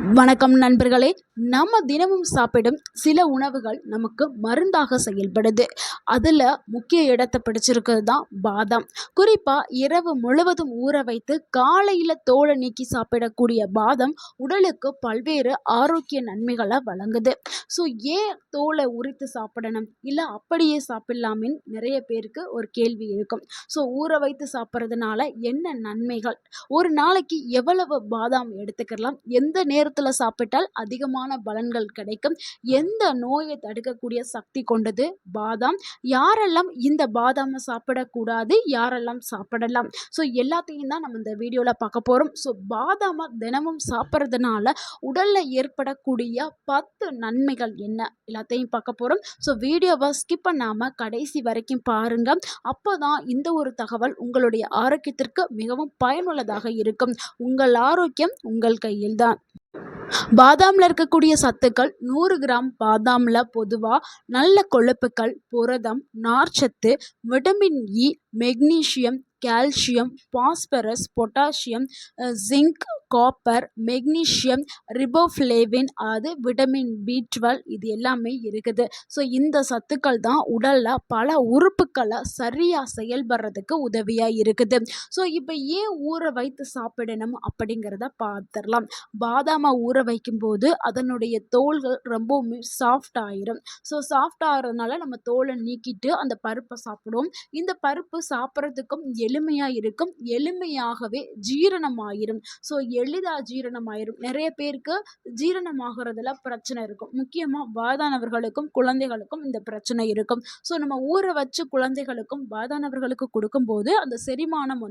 வணக்கம் நண்பர்களே. நம்ம தினமும் சாப்பிடும் சில உணவுகள் நமக்கு மருந்தாக செயல்படுது. அதில் முக்கிய இடத்தை பிடிச்சிருக்கிறது தான் பாதாம். குறிப்பாக இரவு முழுவதும் ஊற வைத்து காலையில் தோலை நீக்கி சாப்பிடக்கூடிய பாதாம் உடலுக்கு பல்வேறு ஆரோக்கிய நன்மைகளை வழங்குது. ஸோ ஏன் தோலை உரித்து சாப்பிடணும், இல்லை அப்படியே சாப்பிடலாமின்னு நிறைய பேருக்கு ஒரு கேள்வி இருக்கும். ஸோ ஊற வைத்து சாப்பிட்றதுனால என்ன நன்மைகள், ஒரு நாளைக்கு எவ்வளவு பாதாம் எடுத்துக்கலாம், எந்த நேரத்தில் சாப்பிட்டால் அதிகமான பலன்கள் கிடைக்கும், எந்த நோயை தடுக்கக்கூடிய சக்தி கொண்டது பாதாம், யாரெல்லாம் இந்த பாதாமை சாப்பிடக்கூடாது, யாரெல்லாம் சாப்பிடலாம், ஸோ எல்லாத்தையும் தான் நம்ம இந்த வீடியோவில் பார்க்க போகிறோம். ஸோ பாதாமை தினமும் சாப்பிட்றதுனால உடலில் ஏற்படக்கூடிய 10 நன்மைகள் என்ன, எல்லாத்தையும் பார்க்க போகிறோம். ஸோ வீடியோவை ஸ்கிப் பண்ணாமல் கடைசி வரைக்கும் பாருங்கள். அப்போ தான் இந்த ஒரு தகவல் உங்களுடைய ஆரோக்கியத்திற்கு மிகவும் பயனுள்ளதாக இருக்கும். உங்கள் ஆரோக்கியம் உங்கள் கையில் தான். பாதாமில் இருக்கக்கூடிய சத்துக்கள் 100 கிராம் பாதாமில் பொதுவாக நல்ல கொழுப்புக்கள், புரதம், நார்ச்சத்து, vitamin E, magnesium, calcium, phosphorus, potassium, zinc, copper, magnesium, riboflavin, அது விட்டமின் B12, இது எல்லாமே இருக்குது. ஸோ இந்த சத்துக்கள் தான் உடலில் பல உறுப்புக்களை சரியாக செயல்படுறதுக்கு உதவியாக இருக்குது. ஸோ இப்போ ஏன் ஊற வைத்து சாப்பிடணும் அப்படிங்கிறத பார்த்துடலாம். பாதாமை ஊற வைக்கும்போது அதனுடைய தோல்கள் ரொம்பவுமே சாஃப்ட் ஆயிரும். ஸோ சாஃப்ட் ஆகிறதுனால நம்ம தோலை நீக்கிட்டு அந்த பருப்பை சாப்பிடுவோம். இந்த பருப்பு சாப்பிட்றதுக்கும் எளிமையாக இருக்கும், எளிமையாகவே ஜீரணமாயிரும். ஸோ எளிதாக ஜீரணமாயிரும். நிறைய பேருக்கு ஜீரணமாகிறதுல பிரச்சனை இருக்கும். முக்கியமாக வயதானவர்களுக்கும் குழந்தைகளுக்கும் இந்த பிரச்சனை இருக்கும். ஸோ நம்ம ஊற வச்சு குழந்தைகளுக்கும் வயதானவர்களுக்கு கொடுக்கும்போது அந்த செரிமானம்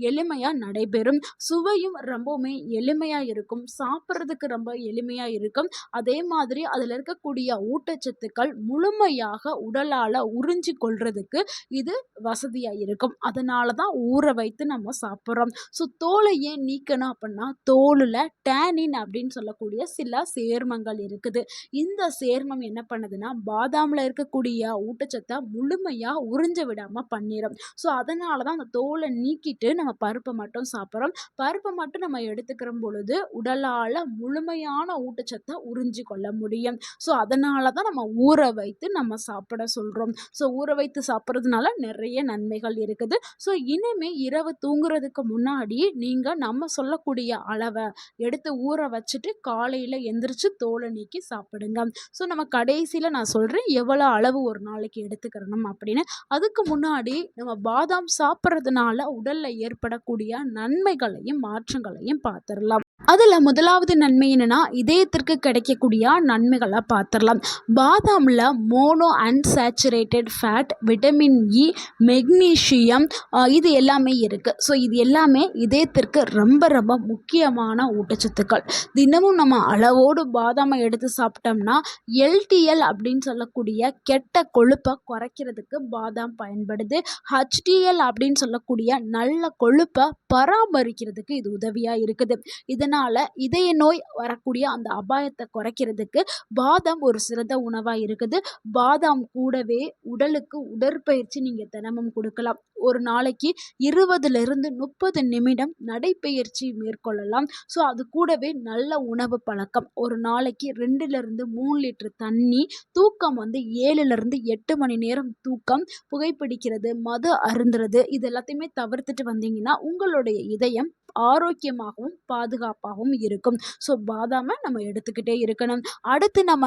எளிமையாக நடைபெறும். சுவையும் ரொம்பவுமே எளிமையாக இருக்கும், சாப்பிட்றதுக்கு ரொம்ப எளிமையாக இருக்கும். அதே மாதிரி அதில் இருக்கக்கூடிய ஊட்டச்சத்துக்கள் முழுமையாக உடலால் உறிஞ்சி கொள்றதுக்கு இது வசதியாக இருக்கும். அதனால தான் ஊற வைத்து நம்ம சாப்பிட்றோம். ஸோ தோலை ஏன் நீக்கணும் அப்படின்னா, தோலில் டேனின் அப்படின்னு சொல்லக்கூடிய சில சேர்மங்கள் இருக்குது. இந்த சேர்மம் என்ன பண்ணுதுன்னா, பாதாமில் இருக்கக்கூடிய ஊட்டச்சத்தை முழுமையாக உறிஞ்ச விடாமல் பண்ணிடும். ஸோ அதனால தான் அந்த தோலை நீக்கிட்டு நம்ம பருப்பை மட்டும் சாப்பிட்றோம். பருப்பை மட்டும் நம்ம எடுத்துக்கிற பொழுது உடலால் முழுமையான ஊட்டச்சத்தை உறிஞ்சி கொள்ள முடியும். ஸோ அதனால தான் நம்ம ஊற வைத்து நம்ம சாப்பிட சொல்கிறோம். ஸோ ஊற வைத்து சாப்பிட்றதுனால நிறைய நன்மைகள் இருக்குது. ஸோ இனிமே இரவு தூங்குறதுக்கு முன்னாடி நீங்கள் நம்ம சொல்லக்கூடிய அளவை எடுத்து ஊற வச்சுட்டு காலையில் எந்திரிச்சு தோலை நீக்கி சாப்பிடுங்க. ஸோ நம்ம கடைசியில் நான் சொல்கிறேன் எவ்வளோ அளவு ஒரு நாளைக்கு எடுத்துக்கிறணும் அப்படின்னு. அதுக்கு முன்னாடி நம்ம பாதாம் சாப்பிட்றதுனால உடலில் ஏற்படக்கூடிய நன்மைகளையும் மாற்றங்களையும் பார்த்துடலாம். அதில் முதலாவது நன்மை என்னென்னா, இதயத்திற்கு கிடைக்கக்கூடிய நன்மைகளை பார்த்துடலாம். பாதாமில் mono unsaturated fat, vitamin E, magnesium, இது எல்லாமே இருக்குது. ஸோ இது எல்லாமே இதயத்திற்கு ரொம்ப ரொம்ப முக்கியமான ஊட்டச்சத்துக்கள். தினமும் நம்ம அளவோடு பாதாமை எடுத்து சாப்பிட்டோம்னா எல்டிஎல் அப்படின்னு சொல்லக்கூடிய கெட்ட கொழுப்பை குறைக்கிறதுக்கு பாதாம் பயன்படுது. ஹெச்டிஎல் அப்படின்னு சொல்லக்கூடிய நல்ல கொழுப்பை பராமரிக்கிறதுக்கு இது உதவியாக இருக்குது. இதனால் இதய நோய் வரக்கூடிய அந்த அபாயத்தை குறைக்கிறதுக்கு பாதாம் ஒரு சிறந்த உணவாக இருக்குது. பாதாம் கூடவே உடலுக்கு உடற்பயிற்சி நீங்கள் தினமும் கொடுக்கலாம். ஒரு நாளைக்கு 20லிருந்து 30 நிமிடம் நடைப்பயிற்சி மேற்கொள்ளலாம். ஸோ அது கூடவே நல்ல உணவு பழக்கம், ஒரு நாளைக்கு 2லிருந்து 3 லிட்டர் தண்ணி, தூக்கம் 7லிருந்து 8 மணி நேரம் தூக்கம், புகைப்பிடிக்கிறது, மது அருந்துறது, இது எல்லாத்தையுமே தவிர்த்துட்டு வந்தீங்கன்னா உங்களுடைய இதயம் ஆரோக்கியமாகவும் பாதுகாப்பாகவும் இருக்கும். ஸோ பாதாமை நம்ம எடுத்துக்கிட்டே இருக்கணும். அடுத்து நம்ம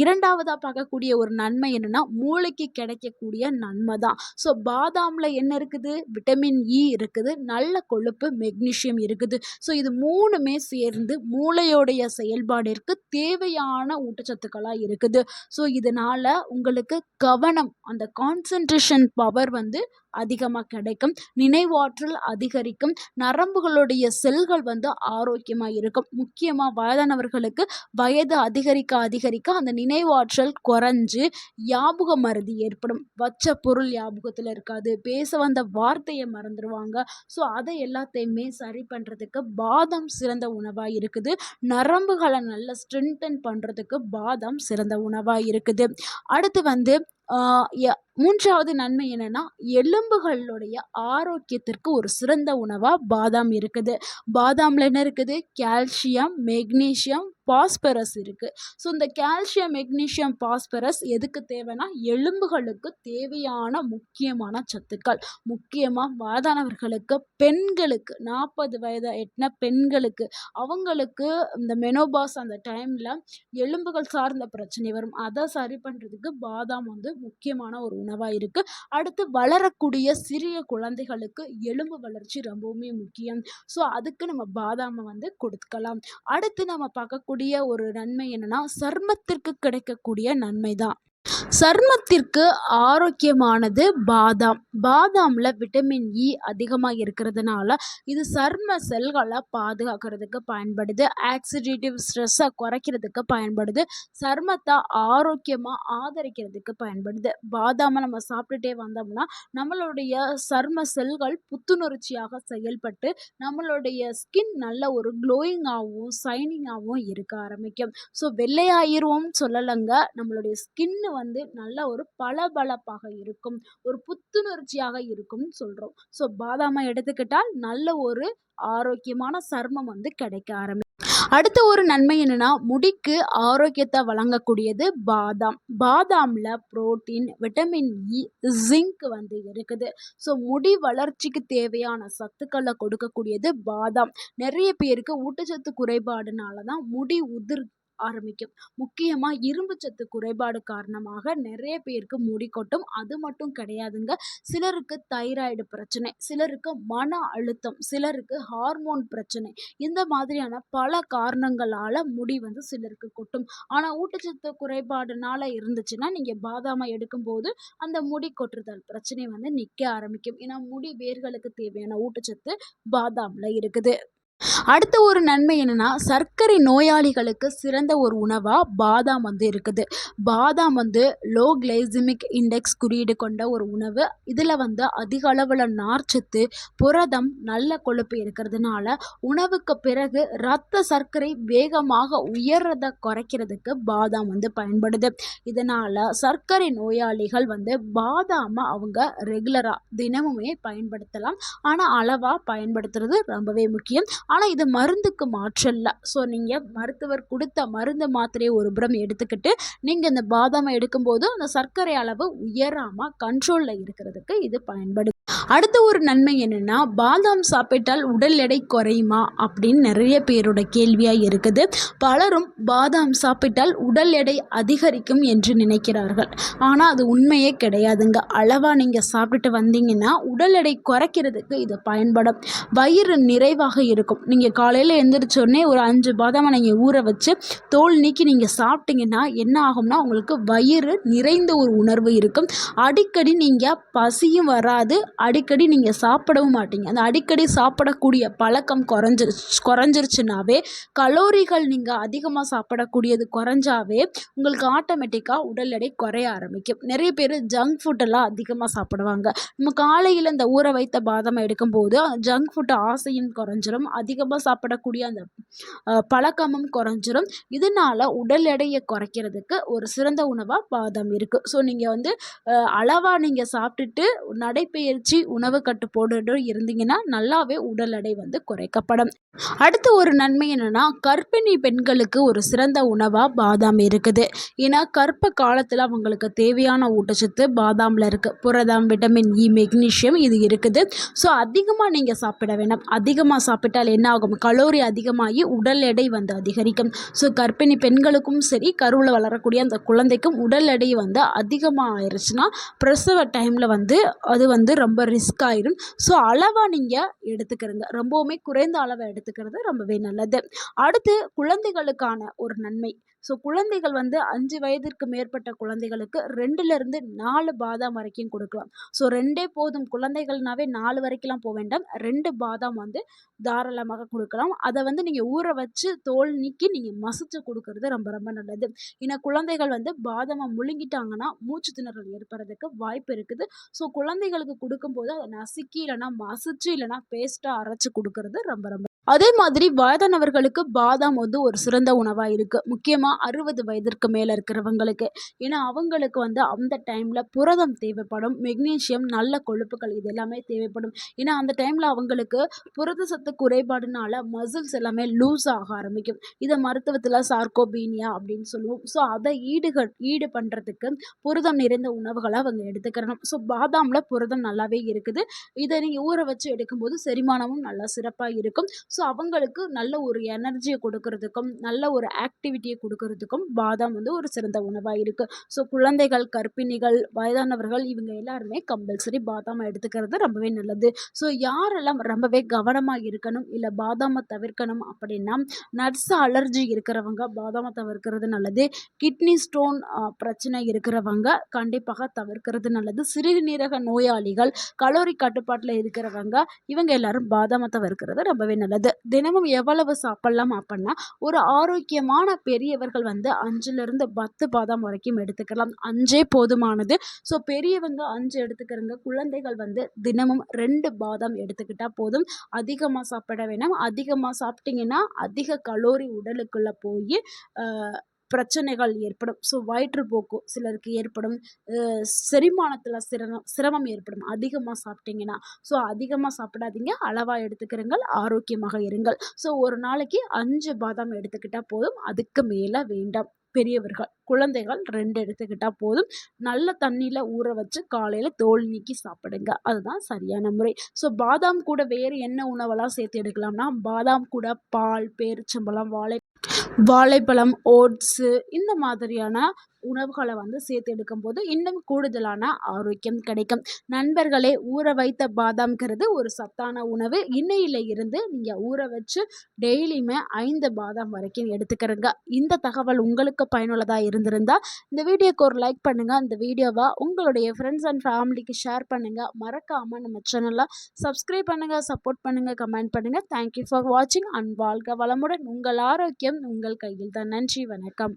இரண்டாவதாக பார்க்கக்கூடிய ஒரு நன்மை என்னென்னா, மூளைக்கு கிடைக்கக்கூடிய நன்மை தான். ஸோ பாதாமில் என்ன இருக்குது, விட்டமின் இ இருக்குது, நல்ல கொழுப்பு, மெக்னீசியம் இருக்குது. ஸோ இது மூணுமே சேர்ந்து மூளையோடைய செயல்பாடிற்கு தேவையான ஊட்டச்சத்துக்களாக இருக்குது. ஸோ இதனால் உங்களுக்கு கவனம், அந்த கான்சன்ட்ரேஷன் பவர் அதிகமாக கிடைக்கும், நினைவாற்றல் அதிகரிக்கும், நரம்புகளுடைய செல்கள் ஆரோக்கியமாக இருக்கும். முக்கியமாக வயதானவர்களுக்கு வயது அதிகரிக்க அதிகரிக்க அந்த நினைவாற்றல் குறைஞ்சு ஞாபக மறதி ஏற்படும். வச்ச பொருள் ஞாபகத்தில் இருக்காது, பேச வந்த வார்த்தையை மறந்துடுவாங்க. ஸோ அதை எல்லாத்தையுமே சரி பண்ணுறதுக்கு பாதாம் சிறந்த உணவாக இருக்குது. நரம்புகளை நல்லா ஸ்ட்ரென்தன் பண்ணுறதுக்கு பாதாம் சிறந்த உணவாக இருக்குது. அடுத்து ஆ ய 3வது நன்மை என்னன்னா, எலும்புகளுடைய ஆரோக்கியத்திற்கு ஒரு சிறந்த உணவா பாதாம் இருக்குது. பாதாம்ல என்ன இருக்குது? கால்சியம், மெக்னீசியம், பாஸ்பரஸ் இருக்கு. ஸோ இந்த கால்சியம், மெக்னீசியம், பாஸ்பரஸ் எதுக்கு தேவைன்னா, எலும்புகளுக்கு தேவையான முக்கியமான சத்துக்கள். முக்கியமா வயதானவர்களுக்கு, பெண்களுக்கு 40 வயத எட்டுன பெண்களுக்கு, அவங்களுக்கு இந்த மெனோபாஸ் அந்த டைம்ல எலும்புகள் சார்ந்த பிரச்சனை வரும். அத சரி பண்றதுக்கு பாதாம் வந்து முக்கியமான ஒரு உணவா இருக்கு. அடுத்து வளரக்கூடிய சிறிய குழந்தைகளுக்கு எலும்பு வளர்ச்சி ரொம்பவுமே முக்கியம். ஸோ அதுக்கு நம்ம பாதாம வந்து கொடுக்கலாம். அடுத்து நம்ம பார்க்கக்கூடிய ஒரு நன்மை என்னன்னா, சருமத்திற்கு கிடைக்கக்கூடிய நன்மை தான். சருமத்திற்கு ஆரோக்கியமானது பாதாம். பாதாம்ல விட்டமின் இ அதிகமா இருக்கிறதுனால, இது சரும செல்கள பாதுகாக்கிறதுக்கு பயன்படுது. ஆக்ஸிடேட்டிவ் ஸ்ட்ரெஸ்ஸ குறைக்கிறதுக்கு பயன்படுது. சருமத்த ஆரோக்கியமா ஆதரிக்கிறதுக்கு பயன்படுது. பாதாம நம்ம சாப்பிட்டுட்டே வந்தோம்னா, நம்மளுடைய சரும செல்கள் புத்துணர்ச்சியாக செயல்பட்டு, நம்மளுடைய ஸ்கின் நல்ல ஒரு க்ளோயிங்காவும், ஷைனிங்காவும் இருக்க ஆரம்பிக்கும். ஸோ வெள்ளையாயிருவோம்னு சொல்லலங்க. நம்மளுடைய ஸ்கின் வந்து நல்ல ஒரு பளபளப்பாக இருக்கும். ஒரு புத்துணர்ச்சியாக இருக்கும்னு சொல்றோம். ஸோ பாதாம எடுத்துக்கிட்டால் நல்ல ஒரு ஆரோக்கியமான சருமம் வந்து கிடைக்க அடுத்த ஒரு நன்மை என்னன்னா, முடிக்கு ஆரோக்கியத்த வழங்கக்கூடியது பாதாம். பாதாம்ல புரோட்டீன், விட்டமின் இ, ஜிங்க் வந்து இருக்குது. ஸோ முடி வளர்ச்சிக்கு தேவையான சத்துக்கள கொடுக்கக்கூடியது பாதாம். நெறைய பேருக்கு ஊட்டச்சத்து குறைபாடுனால தான் முடி ஆரம்பிக்கும். முக்கியமா இரும்பு சத்து குறைபாடு காரணமாக நெறைய பேருக்கு முடி கொட்டும். அது மட்டும் கிடையாதுங்க. சிலருக்கு தைராய்டு பிரச்சனை, சிலருக்கு மன அழுத்தம், சிலருக்கு ஹார்மோன் பிரச்சனை. இந்த மாதிரியான பல காரணங்களால முடி வந்து சிலருக்கு கொட்டும். ஆனா ஊட்டச்சத்து குறைபாடுனால இருந்துச்சுன்னா, நீங்க பாதாம எடுக்கும்போது அந்த முடி கொட்டுதல் பிரச்சனை வந்து நிக்க ஆரம்பிக்கும். ஏன்னா முடி வேர்களுக்கு தேவையான ஊட்டச்சத்து பாதாம்ல இருக்குது. அடுத்த ஒரு நன்மை என்னன்னா, சர்க்கரை நோயாளிகளுக்கு சிறந்த ஒரு உணவா பாதாம் வந்து இருக்குது. பாதாம் வந்து லோ கிளைசெமிக் இண்டெக்ஸ் குறியீடு கொண்ட ஒரு உணவு. இதில வந்து அதிக அளவுல நார்ச்சத்து, புரதம், நல்ல கொழுப்பு இருக்கிறதுனால, உணவுக்கு பிறகு இரத்த சர்க்கரை வேகமாக உயர்றத குறைக்கிறதுக்கு பாதாம் வந்து பயன்படுது. இதனால சர்க்கரை நோயாளிகள் வந்து பாதாம அவங்க ரெகுலரா தினமுமே பயன்படுத்தலாம். ஆனா அளவா பயன்படுத்துறது ரொம்பவே முக்கியம். ஆனா இது மருந்துக்கு மாற்றல்ல. ஸோ நீங்க மருத்துவர் குடுத்த மருந்து மாத்திரைய ஒரு புறம் எடுத்துக்கிட்டு, நீங்க இந்த பாதாம எடுக்கும்போது அந்த சர்க்கரை அளவு உயராம கண்ட்ரோல்ல இருக்கிறதுக்கு இது பயன்படுது. அடுத்த ஒரு நன்மை என்னன்னா, பாதாம் சாப்பிட்டால் உடல் எடை குறையுமா அப்படின்னு நிறைய பேரோட கேள்வியா இருக்குது. பலரும் பாதாம் சாப்பிட்டால் உடல் எடை அதிகரிக்கும் என்று நினைக்கிறார்கள். ஆனா அது உண்மையே கிடையாதுங்க. அளவா நீங்க சாப்பிட்டுட்டு வந்தீங்கன்னா உடல் எடை குறைக்கிறதுக்கு இது பயன்படும். வயிறு நிறைவாக இருக்கும். நீங்க காலையில எந்திரிச்ச உடனே ஒரு 5 பாதாம நீங்க ஊற வச்சு தோல் நீக்கி நீங்க சாப்பிட்டீங்கன்னா என்ன ஆகும்னா, உங்களுக்கு வயிறு நிறைந்த ஒரு உணர்வு இருக்கும். அடிக்கடி நீங்க பசியும் வராது. அடிக்கடி நீங்க சாப்பிடவும் மாட்டீங்க. அந்த அடிக்கடி சாப்பிடக்கூடிய பழக்கம் குறைஞ்சிருச்சுனாவே, கலோரிகள் நீங்க அதிகமா சாப்பிடக்கூடியது குறைஞ்சாவே உங்களுக்கு ஆட்டோமேட்டிக்கா உடல் எடை குறைய ஆரம்பிக்கும். நிறைய பேர் ஜங்க் ஃபுட் எல்லாம் அதிகமா சாப்பிடுவாங்க. நம்ம காலையில இந்த ஊற வைத்த பாதாம எடுக்கும்போது ஜங்க் ஃபுட் ஆசையும் குறைஞ்சிரும். அதிகமா சாப்பிடக்கூடிய அந்த பழக்கமும் குறைஞ்சிரும். இதனால உடல் எடையை குறைக்கிறதுக்கு ஒரு சிறந்த உணவா பாதாம் இருக்கு. ஸோ நீங்க வந்து அளவா நீங்க சாப்பிட்டுட்டு நடைப்பயிற்சி, உணவு கட்டுப்பாடோடு இருந்தீங்கன்னா நல்லாவே உடல் எடை வந்து குறைக்கப்படும். அடுத்து ஒரு நன்மை என்னன்னா, கர்ப்பிணி பெண்களுக்கு ஒரு சிறந்த உணவா பாதாம் இருக்குது. ஏன்னா கர்ப்ப காலத்துல அவங்களுக்கு தேவையான ஊட்டச்சத்து பாதாம்ல இருக்கு. புரதம், விட்டமின் இ, மெக்னீசியம் இது இருக்குது. ஸோ அதிகமா நீங்க சாப்பிட வேண்டாம். அதிகமா சாப்பிட்டால் என்ன ஆகும்? கலோரி அதிகமாகி உடல் எடை வந்து அதிகரிக்கும். ஸோ கர்ப்பிணி பெண்களுக்கும் சரி, கருவில் வளரக்கூடிய அந்த குழந்தைக்கும் உடல் எடை வந்து அதிகமாக ஆயிடுச்சுன்னா பிரசவ டைமில் வந்து அது வந்து ரொம்ப ரிஸ்க் ஆயிடும். ஸோ அளவாக நீங்கள் எடுத்துக்கிறங்க. ரொம்பவுமே குறைந்த அளவை எடுத்துக்கிறது ரொம்பவே நல்லது. அடுத்து குழந்தைகளுக்கான ஒரு நன்மை. ஸோ குழந்தைகள் வந்து 5 வயதிற்கு மேற்பட்ட குழந்தைகளுக்கு 2லிருந்து 4 பாதாம் வரைக்கும் கொடுக்கலாம். ஸோ 2 போதும். குழந்தைகள்னாவே 4 வரைக்கும்லாம் போக வேண்டாம். 2 பாதாம் வந்து தாராளமாக கொடுக்கலாம். அதை வந்து நீங்கள் ஊற வச்சு தோல் நீக்கி நீங்கள் மசிச்சு கொடுக்கறது ரொம்ப ரொம்ப நல்லது. ஏன்னா குழந்தைகள் வந்து பாதாமை முழுங்கிட்டாங்கன்னா மூச்சு திணறல் ஏற்படுறதுக்கு வாய்ப்பு இருக்குது. ஸோ குழந்தைகளுக்கு கொடுக்கும்போது அதை நசுக்கி இல்லைன்னா மசிச்சு இல்லைன்னா பேஸ்ட்டாக அரைச்சி கொடுக்கறது ரொம்ப ரொம்ப அதே மாதிரி வயதானவர்களுக்கு பாதாம் வந்து ஒரு சிறந்த உணவா இருக்கு. முக்கியமா 60 வயதிற்கு மேல இருக்கிறவங்களுக்கு. ஏன்னா, அவங்களுக்கு வந்து அந்த டைம்ல புரதம் தேவைப்படும். மெக்னீசியம், நல்ல கொழுப்புகள் இது எல்லாமே தேவைப்படும். ஏன்னா, அந்த டைம்ல அவங்களுக்கு புரத சத்து குறைபாடுனால மசில்ஸ் எல்லாமே லூஸ் ஆக ஆரம்பிக்கும். இத மருத்துவத்தில சார்கோபீனியா அப்படின்னு சொல்லுவோம். ஸோ, அத ஈடு பண்றதுக்கு புரதம் நிறைந்த உணவுகள அவங்க எடுத்துக்கிறணும். ஸோ, பாதாம்ல புரதம் நல்லாவே இருக்குது. இத நீங்க ஊற வச்சு எடுக்கும்போது செரிமானமும் நல்லா சிறப்பா இருக்கும். ஸோ அவங்களுக்கு நல்ல ஒரு எனர்ஜிய கொடுக்கறதுக்கும், நல்ல ஒரு ஆக்டிவிட்டிய குடுக்கறதுக்கும் பாதாம் வந்து ஒரு சிறந்த உணவா இருக்கு. ஸோ குழந்தைகள், கர்ப்பிணிகள், வயதானவர்கள் இவங்க எல்லாருமே கம்பல்சரி பாதாம எடுத்துக்கிறது ரொம்பவே நல்லது. ஸோ யாரெல்லாம் ரொம்பவே கவனமா இருக்கணும், இல்ல பாதாம தவிர்க்கணும் அப்படின்னா, நட்ஸ் அலர்ஜி இருக்கிறவங்க பாதாம தவிர்க்கிறது நல்லது. கிட்னி ஸ்டோன் பிரச்சனை இருக்கிறவங்க கண்டிப்பாக தவிர்க்கிறது நல்லது. சிறுநீரக நோயாளிகள், கலோரி கட்டுப்பாட்டுல இருக்கிறவங்க, இவங்க எல்லாரும் பாதாம தவிர்க்கிறது ரொம்பவே நல்லது. தினமும் எவ்வளவு சாப்பிடலாம் அப்படின்னா, ஒரு ஆரோக்கியமான பெரியவர்கள் வந்து 5லிருந்து 10 பாதாம் வரைக்கும் எடுத்துக்கலாம். 5 போதுமானது. ஸோ பெரியவங்க 5 எடுத்துக்கிறங்க. குழந்தைகள் வந்து தினமும் 2 பாதாம் எடுத்துக்கிட்டா போதும். அதிகமா சாப்பிட வேணாம். அதிகமா சாப்பிட்டீங்கன்னா, அதிக கலோரி உடலுக்குள்ள போயி அ பிரச்சனைகள் ஏற்படும். ஸோ வயிற்றுப்போக்கு சிலருக்கு ஏற்படும். செரிமானத்தில சிரமம் ஏற்படும். அதிகமா சாப்பிட்டீங்கன்னா. ஸோ அதிகமா சாப்பிடாதீங்க. அளவா எடுத்துக்கிறங்கள். ஆரோக்கியமாக இருங்கள். ஸோ ஒரு நாளைக்கு 5 பாதாம் எடுத்துக்கிட்டா போதும். அதுக்கு மேல வேண்டாம். பெரியவர்கள். குழந்தைகள் 2 எடுத்துக்கிட்டா போதும். நல்ல தண்ணீல ஊற வச்சு காலையில தோல் நீக்கி சாப்பிடுங்க. அதுதான் சரியான முறை. ஸோ பாதாம் கூட வேறு என்ன உணவெல்லாம் சேர்த்து எடுக்கலாம்னா, பாதாம் கூட பால், பேரிச்சம்பழம், வாழைப்பழம், ஓட்ஸு இந்த மாதிரியான உணவுகள வந்து சேர்த்து எடுக்கும்போது, இன்னும் கூடுதலான ஆரோக்கியம் கிடைக்கும். நண்பர்களே, ஊற வைத்த பாதாம்ங்கிறது ஒரு சத்தான உணவு. இன்னையில இருந்து நீங்க ஊற வச்சு டெய்லியுமே 5 பாதாம் வரைக்கும் எடுத்துக்கிறங்க. இந்த தகவல் உங்களுக்கு பயனுள்ளதா இருந்திருந்தா, இந்த வீடியோக்கு ஒரு லைக் பண்ணுங்க. இந்த வீடியோவ உங்களுடைய ஃப்ரெண்ட்ஸ் அண்ட் ஃபேமிலிக்கு ஷேர் பண்ணுங்க. மறக்காம நம்ம சேனல சப்ஸ்கிரைப் பண்ணுங்க, சப்போர்ட் பண்ணுங்க, கமெண்ட் பண்ணுங்க. தேங்க் யூ ஃபார் வாட்சிங் அண்ட் வாழ்க வளமுடன். உங்கள் ஆரோக்கியம் உங்கள் கையில் தான். நன்றி, வணக்கம்.